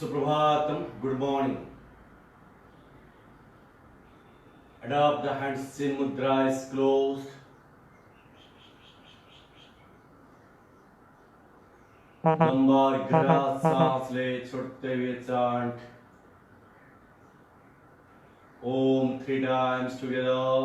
Suprabhatam, good morning. Adopt the hands in mudra is closed. लंबा गहरा सांस ले छोड़ते हुए chant Om 3 times together.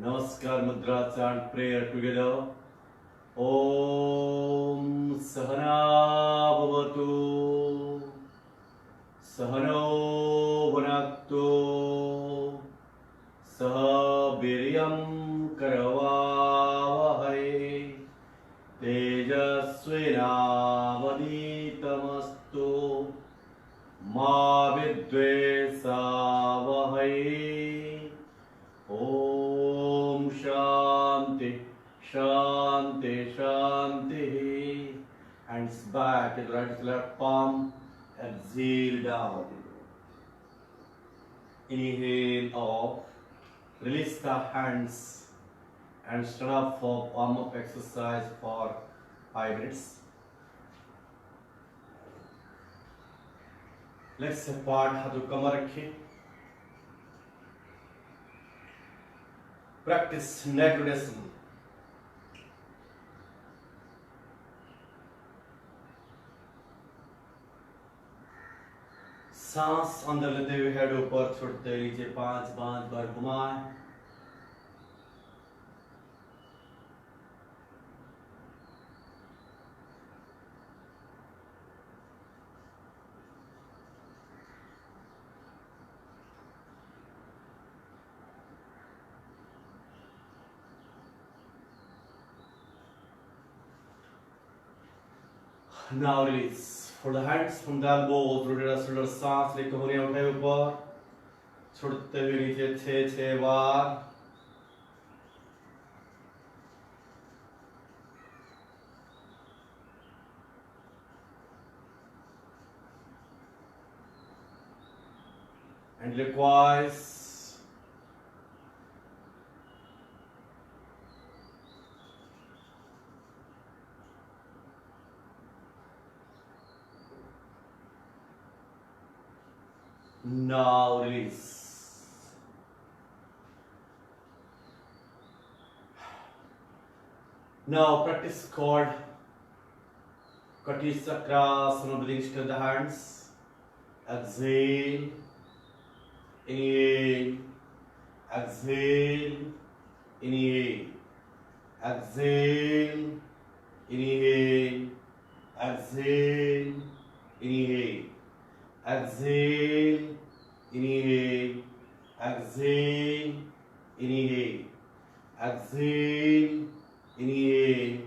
Namaskar Mudra chant prayer together. Om Sahana Bhavatu Sahano Bhunaktu Saha Viryam Karavavahai Tejasvinavaditamastu Ma Vidvesavahai. Om Shanti Shanti Shanti. Hands back to the right to the left palm. Exhale down. Inhale up. Release the hands and stand up for warm up exercise for 5 minutes. Legs apart, हाथों कमर रखें. Practice neck rotation. सांस अंदर लेते हुए head ऊपर छोड़ते हुए नीचे 5 बार घुमाएं. Now release. For the hands from the elbows, rotate the shoulders, सांस लेकर उंगलियां उठाए ऊपर, छोड़ते हुए नीचे 6 बार. And likewise. Now release. Now practice called Kati Chakrasana, breathing still the hands. Exhale, inhale, exhale, inhale, exhale, inhale, exhale, inhale. Exhale, inhale, exhale, inhale, exhale, inhale,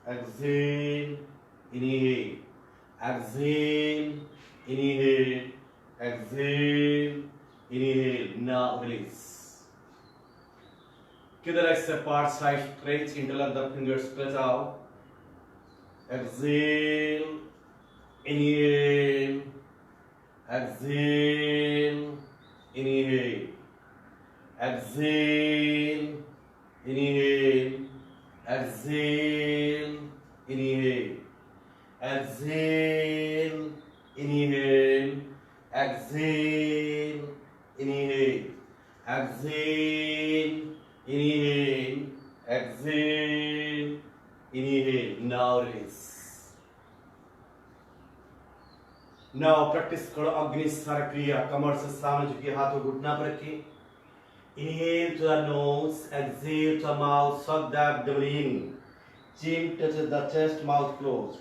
exhale, inhale, exhale, inhale, exhale, inhale. Now release. Keep the legs apart, side stretch, interlock the fingers, stretch out. Exhale, inhale. Exhale, inhale, exhale, inhale, exhale, inhale, exhale, inhale, exhale, inhale, exhale, inhale, exhale, inhale. Now release. Now practice करो अग्नि सार क्रिया. कमर से सामने झुके, हाथों घुटना पर रखें. Inhale to the nose, exhale to the mouth, suck the abdomen in. Chin touches the chest, mouth closed.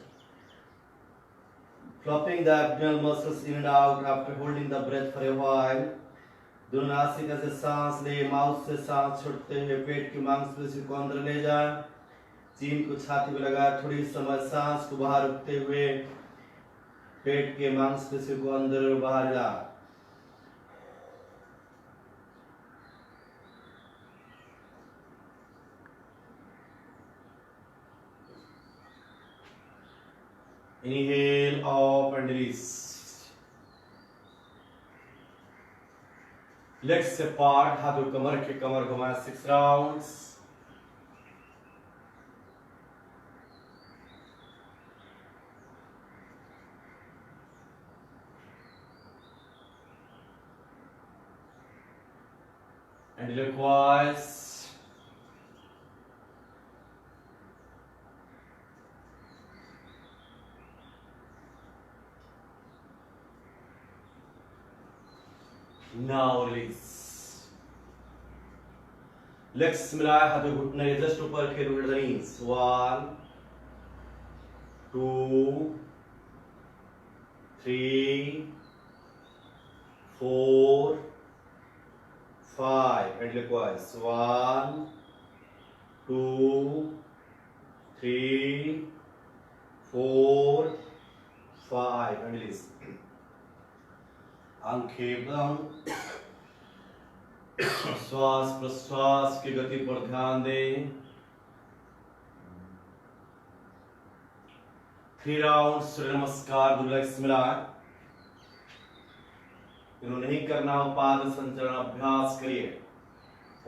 Flopping the abdominal muscles in and out after holding the breath for a while. दोनों नासिका से सांस ले, mouth से सांस छोड़ते हुए पेट की मांसपेशियों को अंदर ले जाए। चीन को छाती पर लगाए, थोड़ी समय सांस को बाहर रुकते हुए पेट के मांसपेशियों को अंदर और बाहर लाए। Inhale up and release. Legs apart, हाथों कमर के कमर घुमाएं 6 rounds. And likewise. Now release. Legs मिलाए, हाथों घुटने जस्ट ऊपर के root the knees. 1, 2, 3, 4, 5. And likewise. 1, 2, 3, 4, 5. And release. आंखें बंद। श्वास प्रश्वास की गति पर ध्यान दें। 3 राउंड सूर्य नमस्कार, दो लेग्स मिलाएं। इन्होंने नहीं करना हो, पाद संचरण अभ्यास करिए।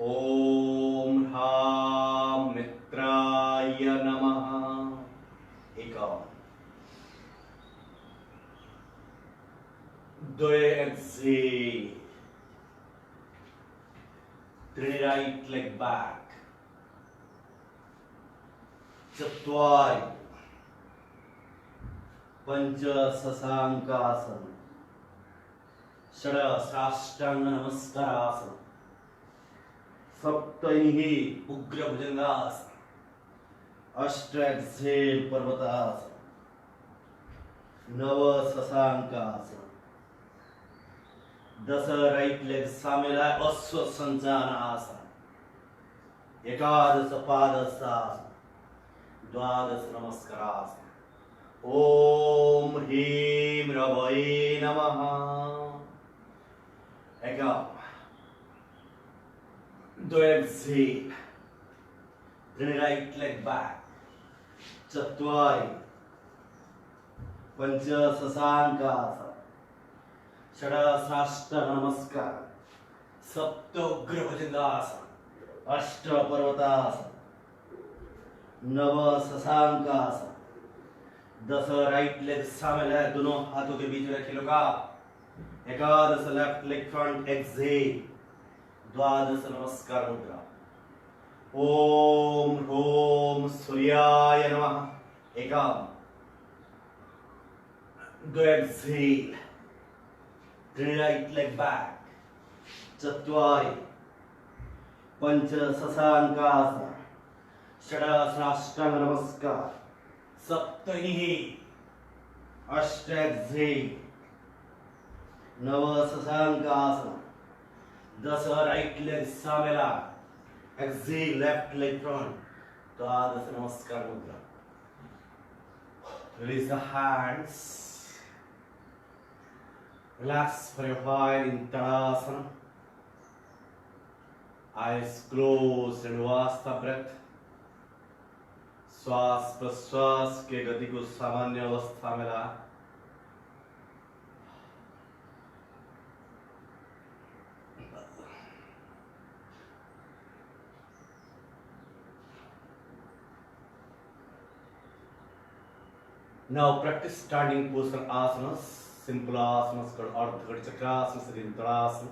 ओम ह्रां मित्राय नमः। एक और द्वय exhale. 3 right leg back. चत्वारि पंच शशांकासन, षड साष्टांग नमस्कारासन, सप्तहि उग्र भुजंगासन, अष्ट exhale पर्वतासन, नव शशांकासन, 10 राइट लेग शामिल है, अश्व संचान आसन, 11 पादहस्तासन, 12 नमस्कारासन। ओम ह्रीं रवये नमः। दो एक्सेल, 3 राइट लेग बैक, चत्वारि पंच शशांकासन, षड साष्टांग नमस्कार, सप्त उग्र भुजंगासन, अष्ट पर्वतासन, नव शशांकासन, 10 राइट लेग शामिल है, दोनों हाथों के बीच रखे लोग। 11 लेफ्ट लेग फ्रंट एक्सेल, 12 नमस्कार मुद्रा। ओम ह्रोम सूर्याय नमः। एकम, दो एक्सेल, 3 राइट लेग बैक, चत्वारि पंच शशांकासन, षड साष्टांग नमस्कार, सप्तहि अष्ट एक्सेल, 9 शशांकासन, 10 राइट लेग शामिल, एक्सेल लेफ्ट लेग फ्रंट, 12 नमस्कार मुद्रा। Release the hands. Relax for a while in Tadasana. Eyes closed and watch the breath. श्वास प्रश्वास के गति को सामान्य अवस्था में ला। Now practice standing posture asanas. Simple asanas called Ardha Chakrasana, Sridharasana.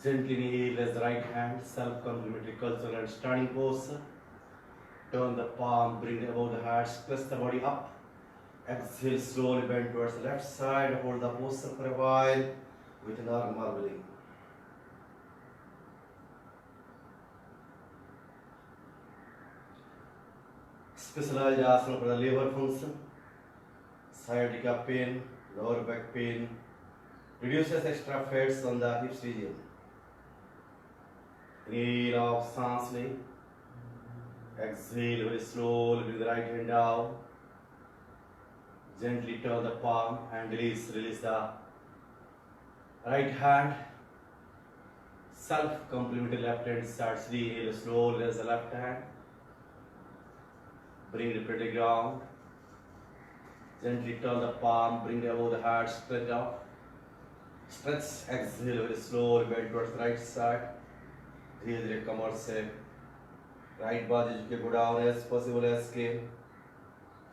Gently kneel, raise the right hand, self-complementary cultural and standing posture. Turn the palm, bring above the heart, press the body up. Exhale, slowly bend towards the left side. Hold the posture for a while with normal breathing. Specialized asana for the liver function. sciatica pain, lower back pain, reduces extra fats on the hips region. Inhale off, सांस लें. Exhale very slowly, bring the right hand down. Gently turn the palm and release the right hand. Self-complementary left hand side. Inhale slowly, raise the left hand. Bring it to the ground. Gently turn the palm, bring it above the heart, stretch out. Stretch, exhale very slowly, bend towards the right side. धीरे धीरे कमर से right बाजू झुके, go down as possible as can.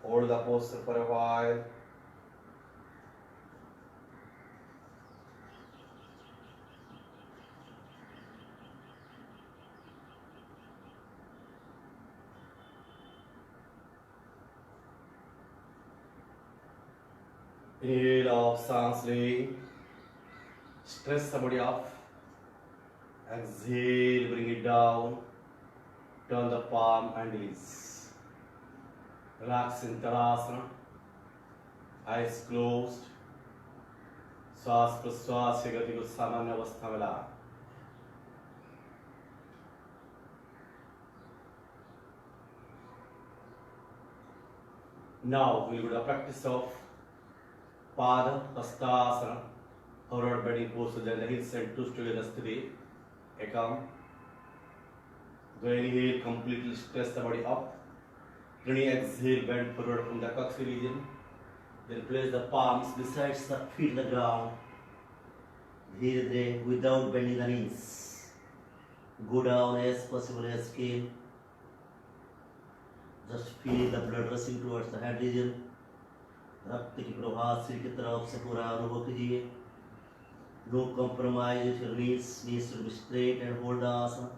Hold the posture for a while. Inhale off, सांस लें. Stretch the body off. Exhale, bring it down. Turn the palm and release. Relax in Tadasana. Eyes closed. श्वास प्रश्वास की गति को सामान्य अवस्था में लाएं. Now we will do the practice of Pada Hastasana, forward bending posture, then the hips and toes together sthiti. Ekam. Go inhale, completely stretch the body up. Then exhale, bend forward from the coccyx region. Then place the palms beside the feet on the ground. Dhire dhire, without bending the knees. Go down as possible as can. Just feel the blood rushing towards the head region. रक्त की प्रवाह सिर की तरफ से पूरा अनुभव कीजिए. No compromise with your knees. Knees should be straight and hold the asana.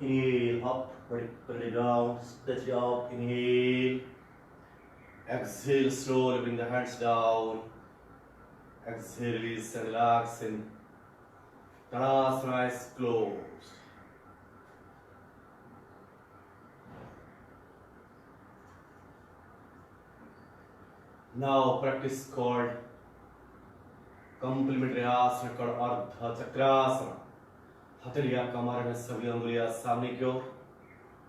Inhale up, vertically down, stretch it out, inhale. Exhale slowly, bring the hands down. Exhale, release and relax in Tadasana, eyes closed. Now practice called complementary asana called Ardha Chakrasana. हथेलियां कमर में, सभी अंगुलियां सामने की ओर.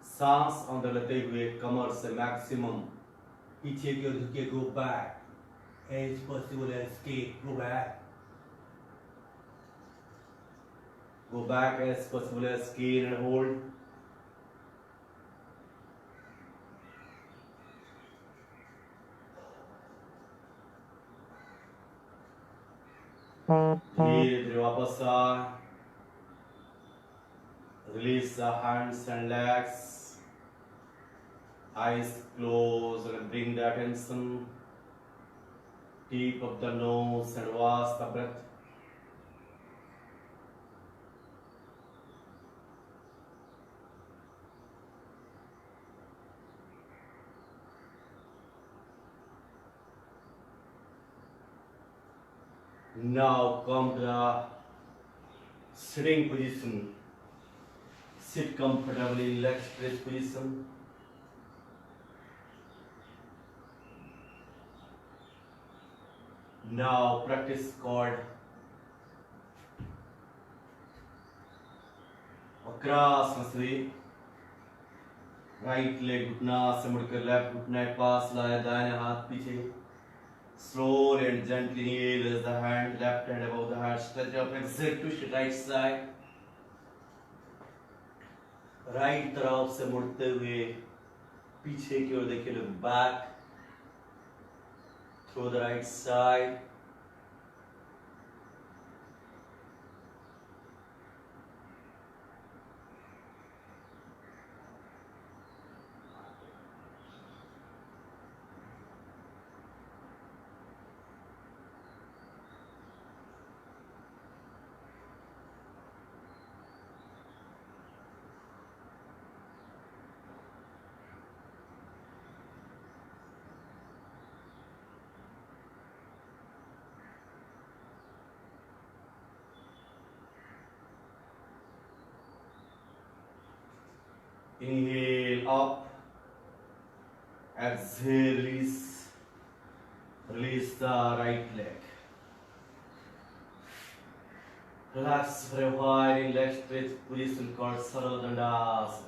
सांस अंदर लेते हुए कमर से maximum पीछे की ओर झुके. Go back as possible as के. Go back. Go back as possible as can and hold. धीरे धीरे वापस आ. Release the hands and legs. Eyes closed and bring the attention tip of the nose and watch the breath. Now come to the sitting position. Sit comfortably in leg stretch position. Now practice called Vakrasana. Right leg घुटना से मुड़कर left घुटने पास लाए, दाहिने हाथ पीछे. Slowly and gently raise the hand, left hand above the heart, stretch up, exhale, twist it right side. Right तरफ से मुड़ते हुए पीछे की ओर देखिए, look back through the right side. Inhale up. Exhale, release. Release the right leg. Relax for a while in leg stretch position called Sarva Dandasana.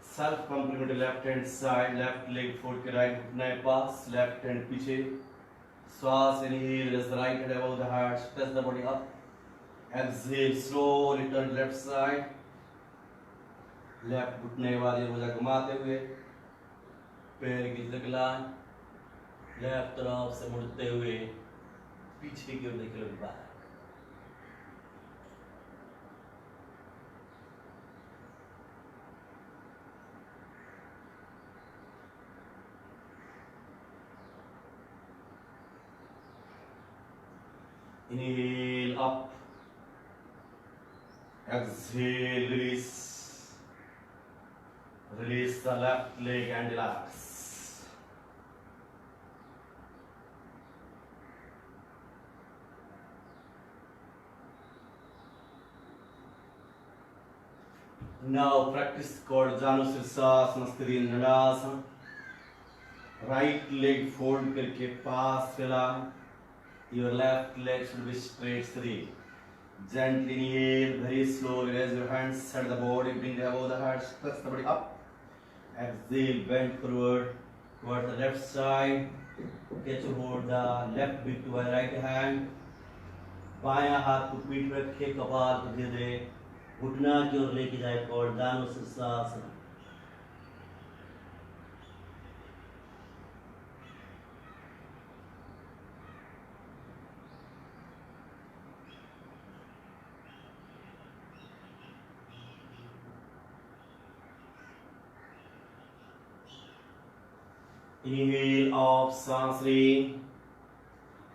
Self complementary left hand side, left leg foot के right घुटने पास, left hand पीछे. श्वास inhale, raise the right hand above the heart, press the body up. Exhale, slowly turn left side. Left घुटने वाली भुजा घुमाते हुए, पैर की जगलान, left तरफ से मुड़ते हुए, पीछे की ओर देख लो बाहर. Inhale up. Exhale, release. Release the left leg and relax. Now practice called Janusirsasana, Sthiti Dandasana. Right leg fold करके पास फैलाएं. Your left leg should be straight, Sthiti. Gently inhale, very slowly raise your hands, set the body, bring it above the heart, press the body up. Exhale, bend forward towards the left side. Catch hold the left big to my right hand. बायां हाथ को पीठ पर रखे, कपाल को धीरे धीरे घुटना की ओर लेके जाए. Janusirsasana. Inhale up, सांस लें.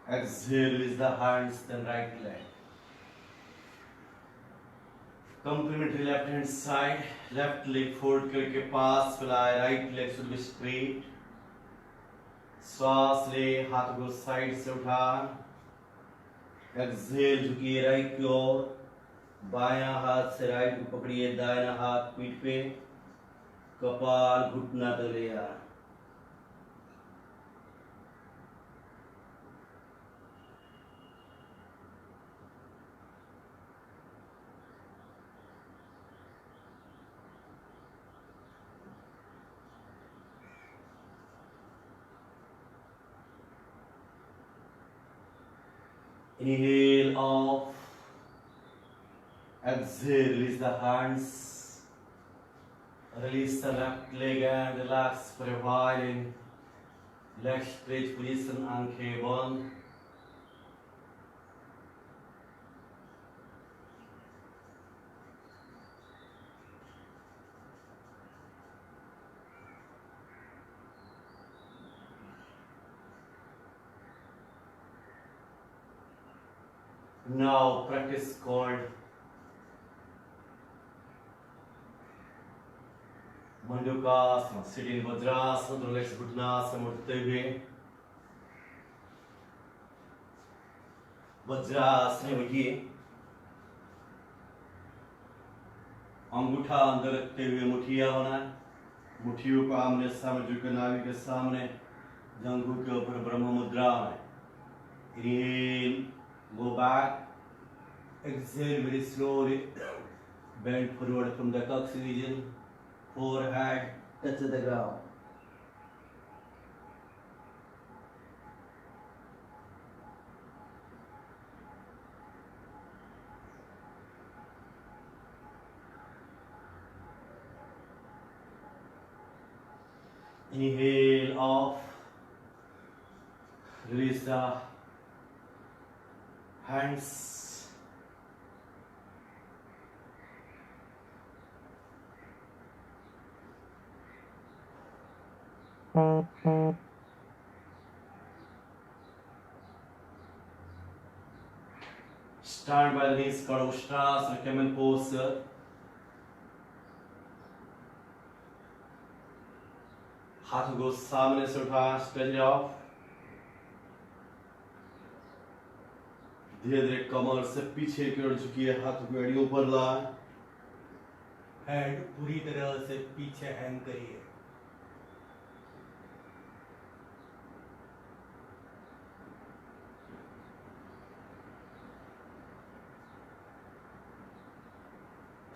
Exhale, release the hands, then right leg. Complementary left hand side, left leg fold करके पास फैलाए. Right leg should be straight. श्वास ले, हाथ को साइड से उठा. Exhale, झुकिए राइट की ओर. बायां हाथ से राइट को पकड़िए, दाहिना हाथ पीठ पे, कपाल घुटना तक ले आए. Inhale off. Exhale, release the hands. Release the left leg and relax for a while in leg stretch position, आंखें बंद. Now practice called Mandukasana. Sit in Vajrasana, relax घुटनासन उठते हुए. वज्रासन में बैठिए. अंगूठा अंदर रखते हुए मुठिया बनाए. मुठियों को आमने सामने झुके, नाभि के सामने, जंघों के ऊपर ब्रह्म मुद्रा में. Inhale, go back. Exhale very slowly. Bend forward from the coccyx region. Forehead touch the ground. Inhale off. Release the hands. Stand by the knees, Kadavushrasana, camel pose. हाथ को सामने से उठा, स्ट्रेच ऑफ. धीरे धीरे कमर से पीछे की ओर झुकिए, हाथ को एड़ी ऊपर लाए. हेड पूरी तरह से पीछे हैंग करिए।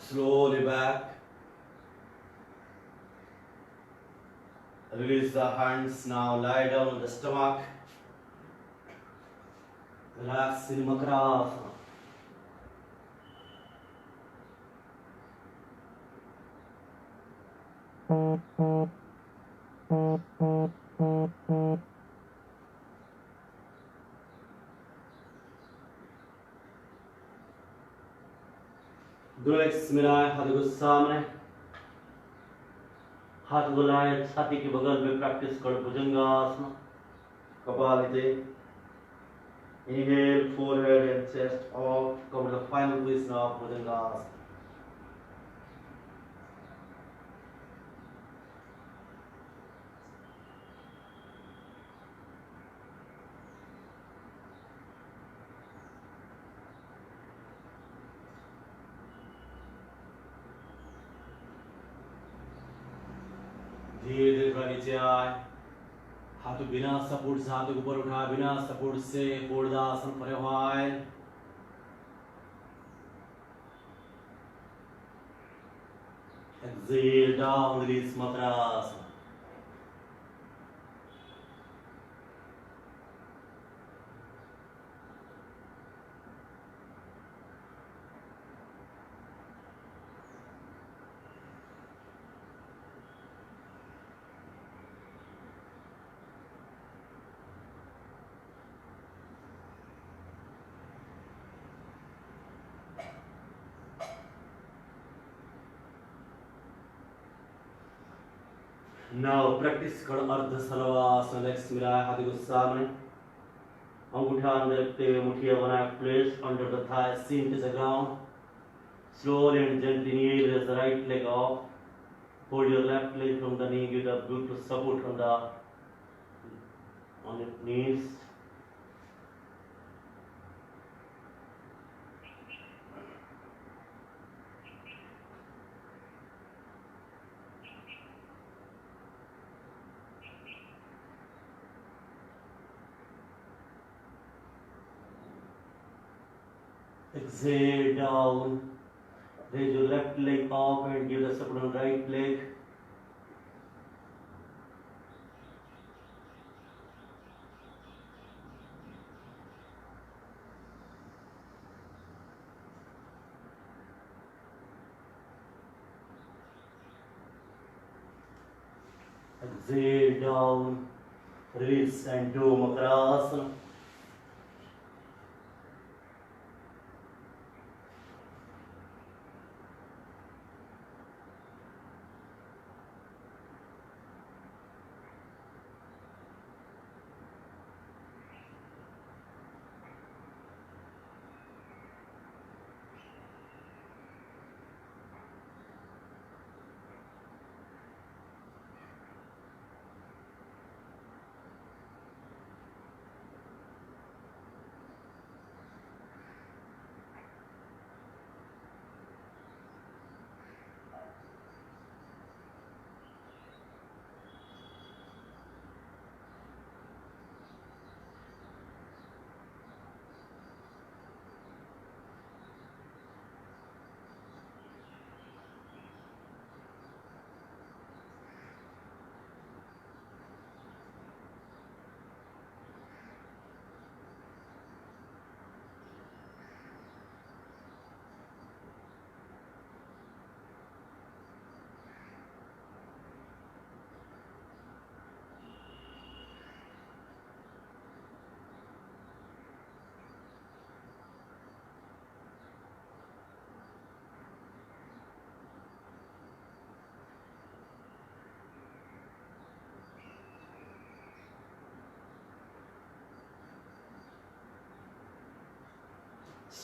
Slowly back. Release the hands. Now lie down on the stomach. Relax in Makrasana. दो लेग्स मिलाएं, हाथ को सामने, हाथ बुलाएं छाती के बगल में। प्रैक्टिस करो भुजंगासन, kapalbhati. Inhale, forehead and chest up. Come to the final position of Bhujangasana. धीरे धीरे थोड़ा नीचे आए, हाथ बिना सपोर्ट से हाथ ऊपर उठा, बिना सपोर्ट से फोल्ड द आसन for a while. Exhale down, release Makrasana. Now practice करो अर्ध सलवासन। लेग्स मिलाए, हाथ को सामने, अंगूठा अंदर रखते हुए मुठ्ठियां बनाए। Place under the thigh, shin to the ground. Slowly and gently raise the right leg up. Hold your left leg from the knee. Give the good support from the on your knees. Exhale down. Raise your left leg up and give the support on right leg. Exhale down. Release and do Makrasana.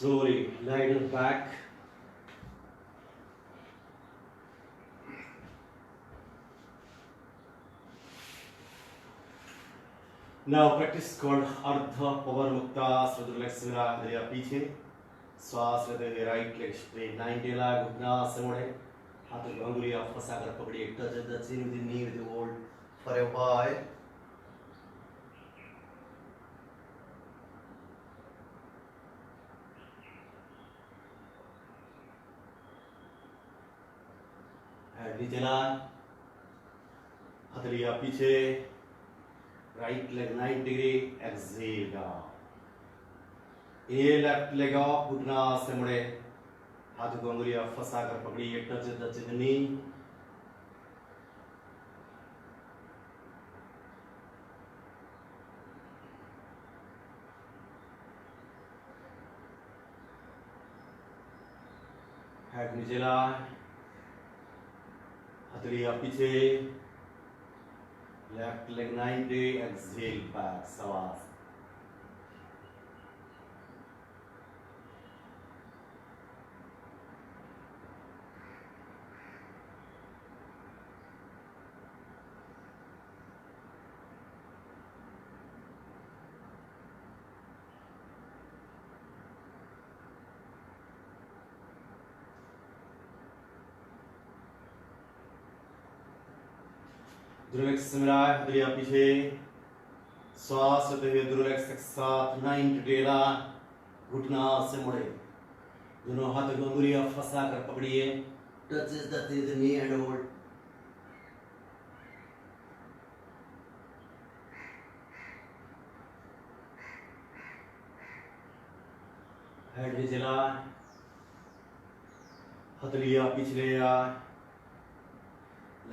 Slowly lie your back. Now practice called Ardha Pavarmuktasana. Legs मिला पीछे, श्वास लेते हुए right leg straight 90 ला घुटना से मुड़े, हाथों की अंगुलियां फंसाकर पकड़िए, touch the chin with the knee with the hold for a while. Head नीचे लाए, हथेलियां पीछे, right leg 90 degree, exhale down. ये लेफ्ट लेग अप, घुटना से मुड़े, हाथों को अंगुलियां फंसाकर पकड़िए, touch the chin knee. Head नीचे लाए, हथेलियां पीछे, लेफ्ट लेग 90, एक्सेल बैक, सवास. ध्रुवलेक्स मिलाए, हथेलियां पीछे, श्वास लेते हुए ध्रुवलेक्स एक साथ 90 टेला, घुटना से मुड़े, दोनों हाथों की अंगुलियां फंसा कर पकड़िए, touches the knee and hold. Head नीचे लाए, हथेलियां पिछले आए,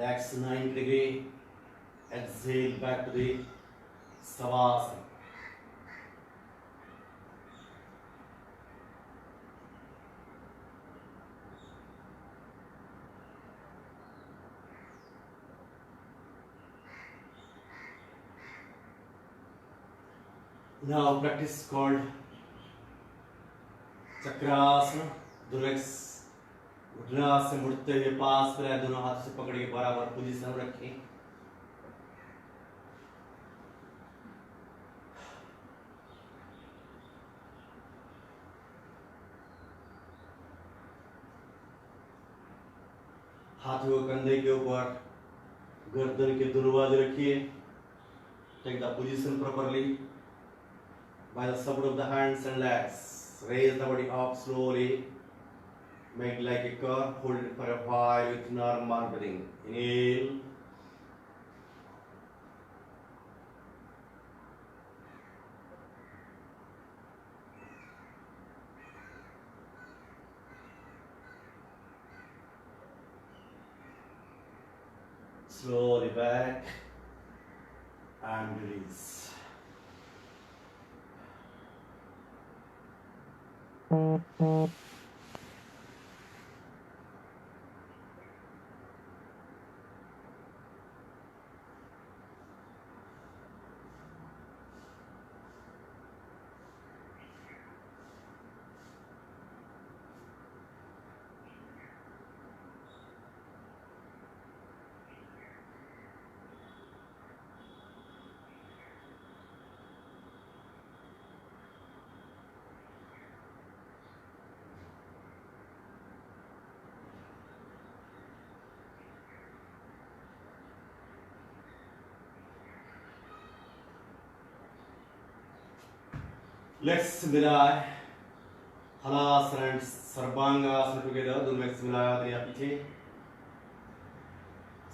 legs 90 degree, exhale back to the savasana. Now practice called चक्रासन. ध्रुवलेक्स घुटना से मुड़ते हुए पास पर आए, दोनों हाथ से पकड़ के बराबर पोजीशन रखें. हाथों को कंधे के ऊपर, गर्दन के दोनों बाजू रखिए. Take the position properly by the support of the hands and legs. Raise the body up slowly. Make like a curve. Hold it for a while with normal breathing. Inhale. Slowly back and release. Legs मिलाए, halasana and sarvangasana together. दोनों legs मिलाए, हथेलियां पीछे.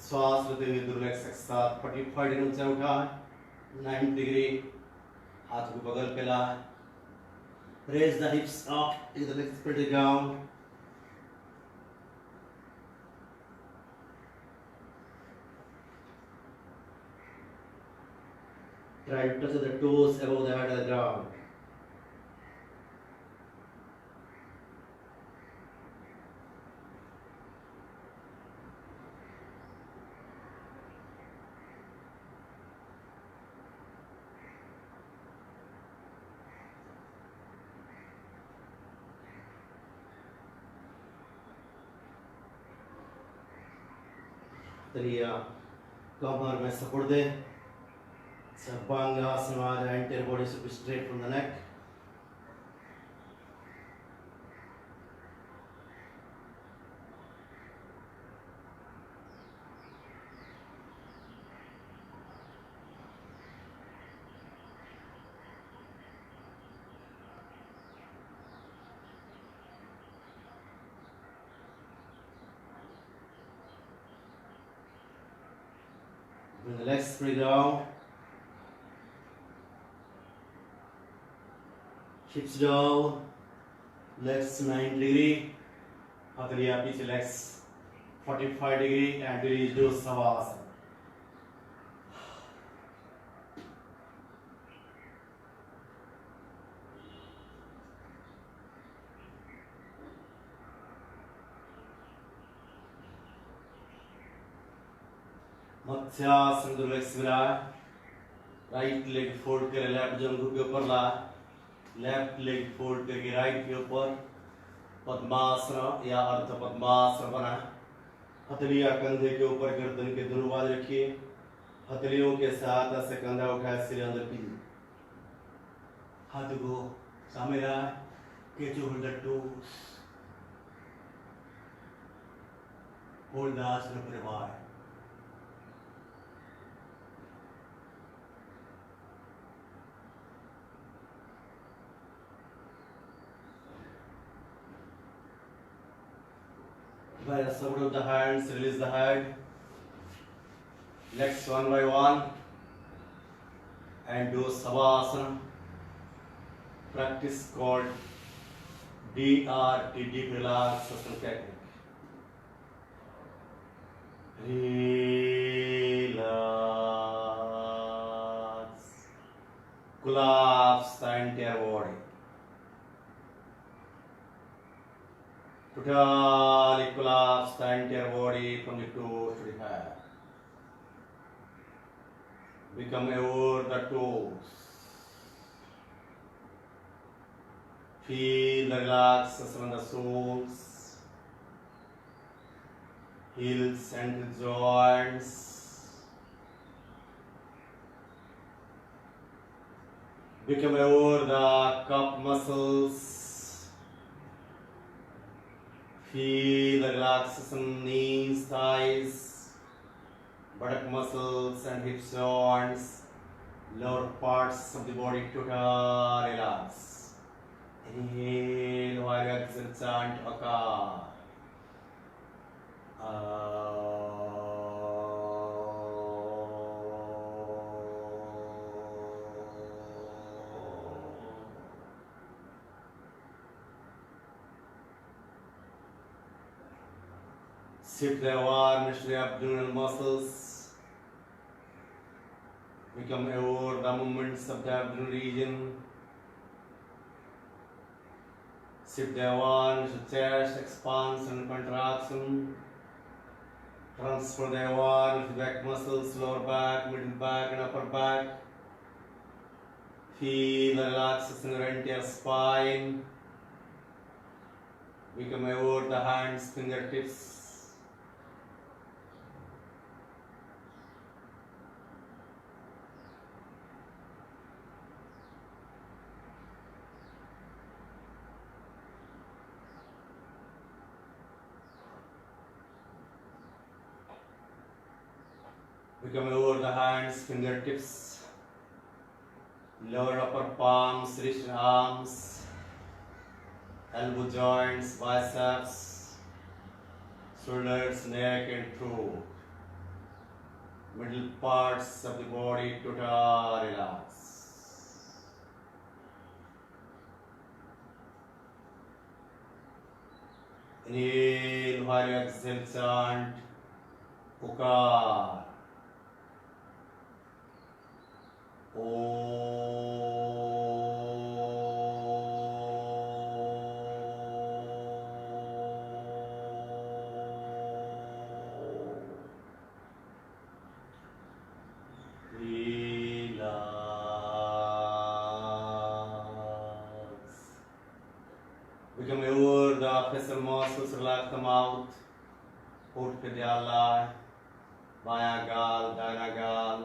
श्वास लेते हुए दोनों legs एक साथ 45 डिग्री ऊंचा उठाए, 90 डिग्री, हाथ को बगल पे लाए. Raise the hips up, take the legs pretty down. Try to touch the toes above the head of the ground. हथेलियां कमर में सपोर्ट दे. सर्वांगासन आ जाए, entire body should be straight from the neck. Bring the legs straight down. Hips down. Legs 90 degree. हथेलियां पीछे, legs 45 degree, and release do Savasana. Matsyasana दो legs मिला, right leg fold करे left जंघू के ऊपर ला, left leg fold करके right के ऊपर पद्मासन या अर्ध पद्मासन बना। हथेलियां कंधे के ऊपर, गर्दन के दोनों बाजू रखिए। हथेलियों के साथ ऐसे कंधा उठाए, सिर अंदर कीजिए। हाथ को सामने ला, catch hold the toes, hold the आसन परिवार। By the support of the hands, release the head. Legs one by one, and do Savasana. Practice called DRT, deep relaxation technique. Relax. Collapse the entire body. Totally collapse the entire body from the toes to the head. Become aware the toes. Feel the relaxation of the soles, heels and the joints. Become aware the calf muscles. Feel the relaxation knees, thighs, buttock muscles and hip joints, lower parts of the body totally relax. Inhale while you exhale, chant Akar. Shift the awareness to the abdominal muscles. Become aware of the movements of the abdominal region. Shift the awareness to chest expansion and contraction. Transfer the awareness to back muscles, lower back, middle back, and upper back. Feel the relaxation in your entire spine. Become aware of the hands, fingertips. Become aware of the hands, fingertips, lower upper palms, wrist and arms, elbow joints, biceps, shoulders, neck and throat. Middle parts of the body totally relax. Inhale while you exhale, chant Pukar. Become aware of the facial muscles, relax the mouth, होठ पे ध्यान लाए, बायां गाल, दाहिना गाल,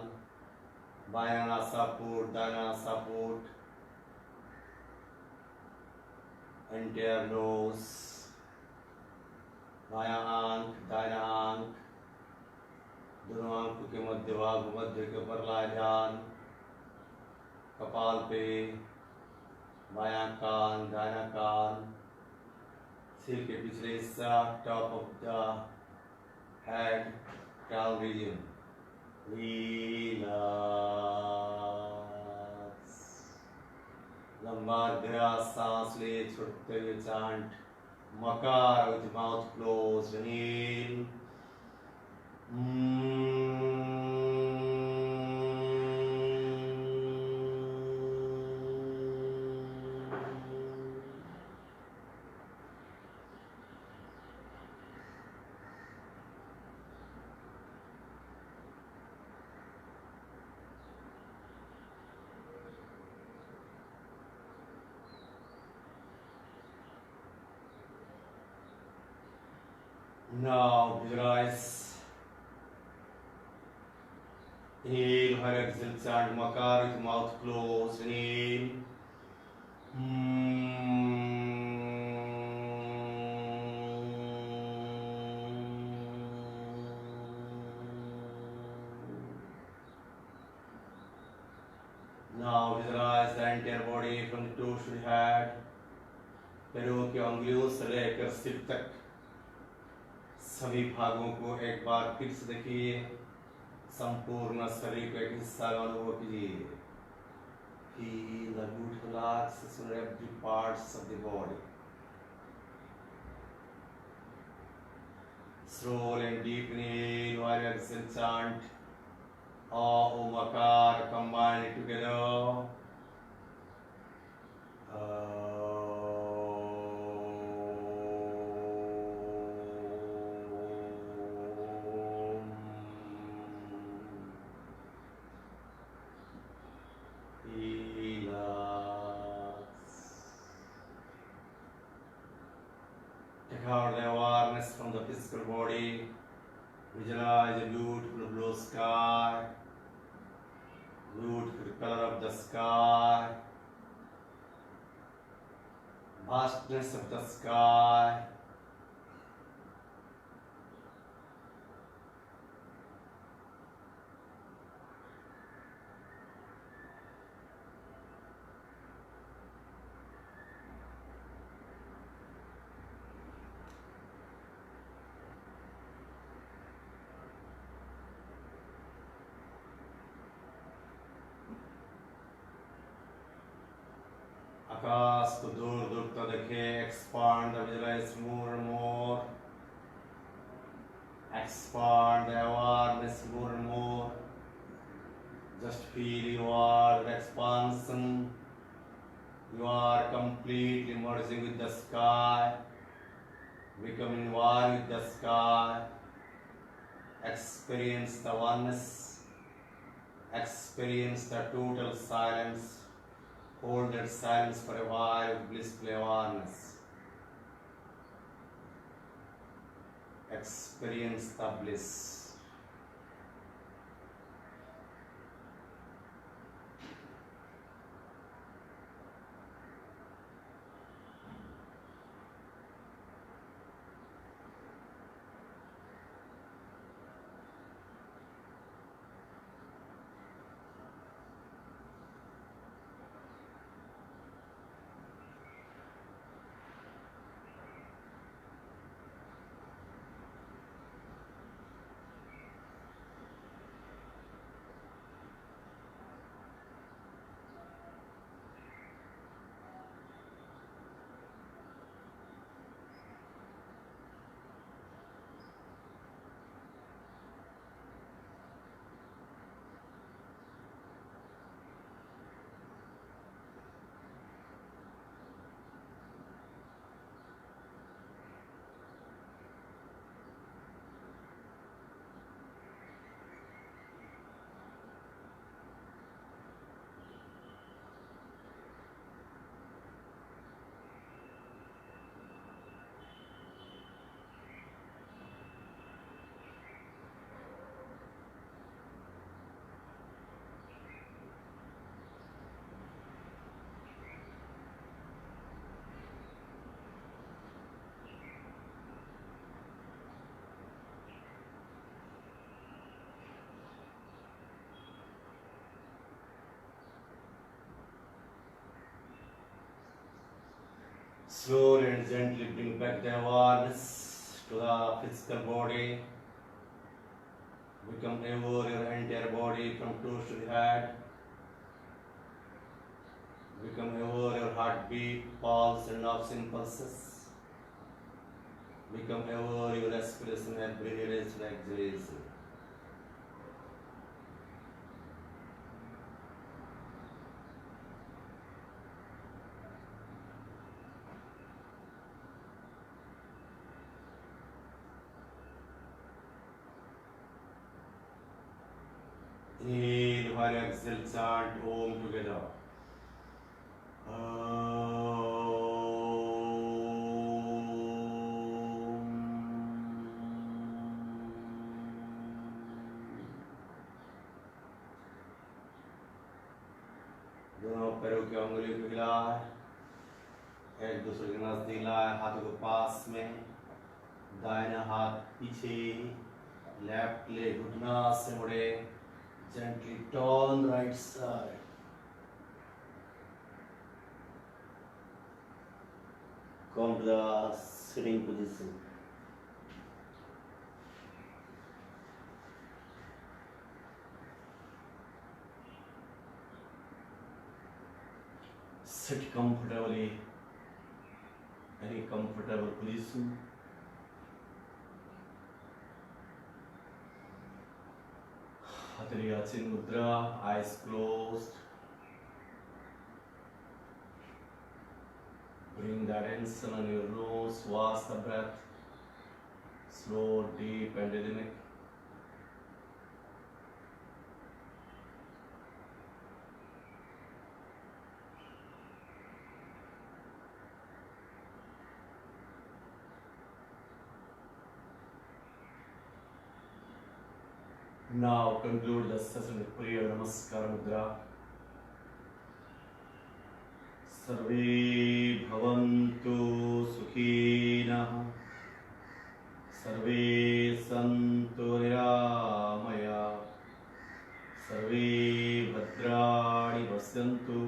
बायां नासापुट, दाहिना नासापुट, entire nose, बायां आंख, दाहिना आंख, दोनों आंखों के मध्य भाग, मध्य के ऊपर लाए ध्यान, कपाल पे, बायां कान, दाहिना कान, सिर के पिछले हिस्सा, top of the head, crown region. Relax. लंबा गहरा सांस ले, छोड़ते हुए चांट मकार with mouth closed. Inhale. Now visualize. Inhale, while exhale, chant Makar with mouth closed. Inhale. Now visualize the entire body from the toes to the head. पैरों की अंगुलियों से लेकर सिर तक सभी भागों को एक बार फिर से देखिए। संपूर्ण शरीर का एक हिस्सा का अनुभव कीजिए। Feel the beautiful relaxation in every parts of the body. Slowly and deeply inhale while you exhale, chant Om Akar, combine it together. Take out the awareness from the physical body. Visualize a beautiful blue sky, beautiful color of the sky, vastness of the sky. आकाश को दूर दूर तक देखे। Expand the visualize more and more. Expand the awareness more and more. Just feel you are the expansion. You are completely merging with the sky, becoming one with the sky. Experience the oneness. Experience the total silence. Hold that silence for a while with blissful awareness. Experience the bliss. Slowly and gently bring back the awareness to the physical body. Become aware your entire body from toes to the head. Become aware your heartbeat, pulse and knobs impulses. Become aware your respiration and breath and exhalation. Inhale while you exhale, chant Om together. दोनों पैरों की उंगलियों को हिलाए, एक दूसरे के नजदीक लाए, हाथों को पास में, दाहिना हाथ पीछे, लेफ्ट लेग घुटना से मुड़े, gently turn right side. Come to the sitting position. Sit comfortably, any comfortable position. Hatariya Chin Mudra, eyes closed. Bring the attention on your nose, watch the breath. Slow, deep and rhythmic. Now conclude the session with prayer Namaskar Mudra. Sarve bhavantu sukhinah, sarve santu niramaya, sarve bhadrani pasyantu,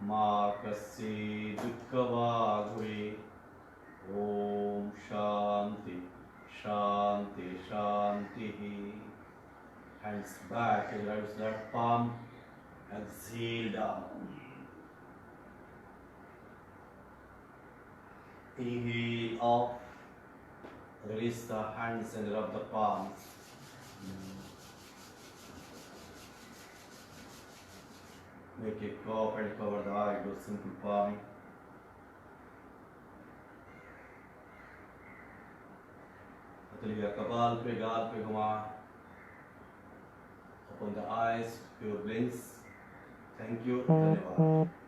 ma kasya dukkha bhave. Om Shanti, Shanti, Shanti. Hands back to the right left palm. Exhale down. Inhale up. Release the hands and rub the palms. Make a cup and cover the eye. Do simple palming. हथेलियाँ कपाल पे गाल पे घुमा. Open the eyes, pure blinks. Thank you. धन्यवाद.